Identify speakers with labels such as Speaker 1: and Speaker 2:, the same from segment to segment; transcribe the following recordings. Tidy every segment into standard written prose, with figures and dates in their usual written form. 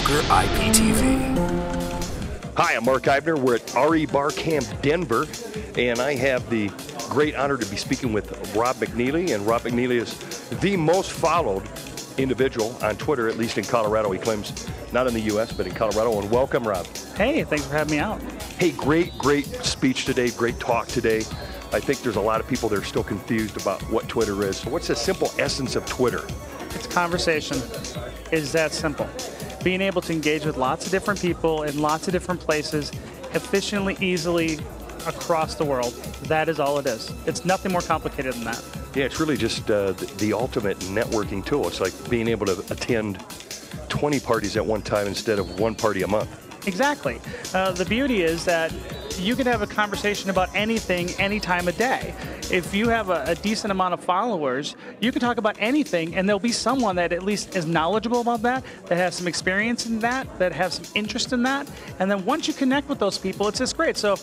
Speaker 1: Broker IPTV.
Speaker 2: Hi, I'm Mark Eibner. We're at REBarCamp Denver, and I have the great honor to be speaking with Rob McNealy. And Rob McNealy is the most followed individual on Twitter, at least in Colorado. He claims not in the U.S., but in Colorado. And welcome, Rob.
Speaker 3: Hey, thanks for having me out.
Speaker 2: Hey, great speech today, great talk today. I think there's a lot of people that are still confused about what Twitter is. So what's the simple essence of Twitter?
Speaker 3: It's conversation. It's that simple. Being able to engage with lots of different people in lots of different places, efficiently, easily, across the world. That is all it is. It's nothing more complicated than that.
Speaker 2: Yeah, it's really just the ultimate networking tool. It's like being able to attend 20 parties at one time instead of one party a month.
Speaker 3: Exactly. The beauty is that you can have a conversation about anything, any time of day. If you have a decent amount of followers, you can talk about anything, and there'll be someone that at least is knowledgeable about that, that has some experience in that has some interest in that. And then once you connect with those people, it's just great. So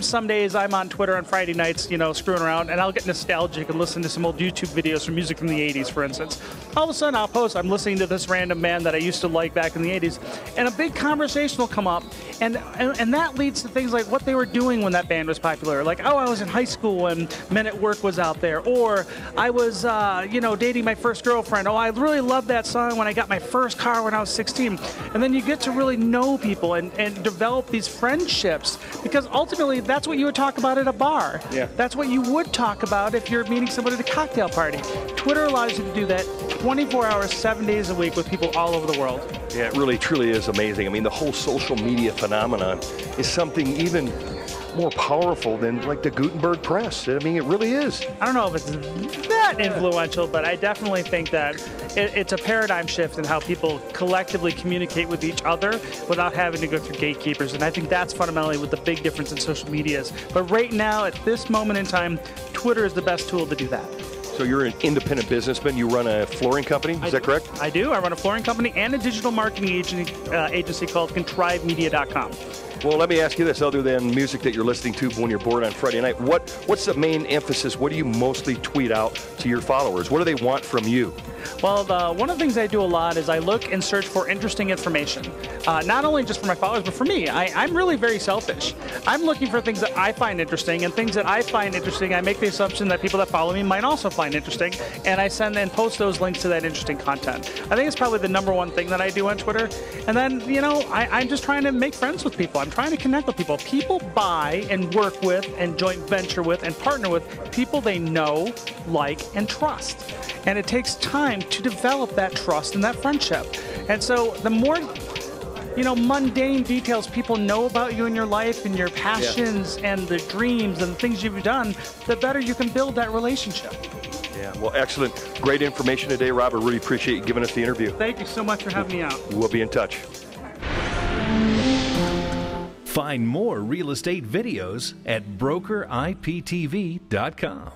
Speaker 3: some days I'm on Twitter on Friday nights, screwing around, and I'll get nostalgic and listen to some old YouTube videos from music from the 80s, for instance. All of a sudden I'll post, I'm listening to this random band that I used to like back in the 80s, and a big conversation will come up, and that leads to things like what they were doing when that band was popular. Like, oh, I was in high school when Men at Work was out there, or I was, dating my first girlfriend. Oh, I really loved that song when I got my first car when I was 16. And then you get to really know people and develop these friendships, because ultimately that's what you would talk about at a bar.
Speaker 2: Yeah.
Speaker 3: That's what you would talk about if you're meeting somebody at a cocktail party. Twitter allows you to do that 24 hours, 7 days a week with people all over the world. Yeah,
Speaker 2: it really, truly is amazing. I mean, the whole social media phenomenon is something even more powerful than like the Gutenberg press. I mean, it really is.
Speaker 3: I don't know if it's that influential, but I definitely think that it's a paradigm shift in how people collectively communicate with each other without having to go through gatekeepers. And I think that's fundamentally what the big difference in social media is. But right now, at this moment in time, Twitter is the best tool to do that.
Speaker 2: So you're an independent businessman. You run a flooring company, is that correct?
Speaker 3: I do. I run a flooring company and a digital marketing agency called ContriveMedia.com.
Speaker 2: Well, let me ask you this, other than music that you're listening to when you're bored on Friday night, what's the main emphasis? What do you mostly tweet out to your followers? What do they want from you?
Speaker 3: Well, one of the things I do a lot is I look and search for interesting information. Not only just for my followers, but for me. I'm really very selfish. I'm looking for things that I find interesting, and things that I find interesting, I make the assumption that people that follow me might also find interesting, and I send and post those links to that interesting content. I think it's probably the #1 thing that I do on Twitter. And then, I'm just trying to make friends with people. I'm trying to connect with people. People buy and work with and joint venture with and partner with people they know, like, and trust. And it takes time to develop that trust and that friendship. And so the more mundane details people know about you and your life and your passions and the dreams and the things you've done, the better you can build that relationship.
Speaker 2: Yeah, well, excellent. Great information today, Rob. I really appreciate you giving us the interview.
Speaker 3: Thank you so much for having me out.
Speaker 2: We'll be in touch.
Speaker 1: Find more real estate videos at BrokerIPTV.com.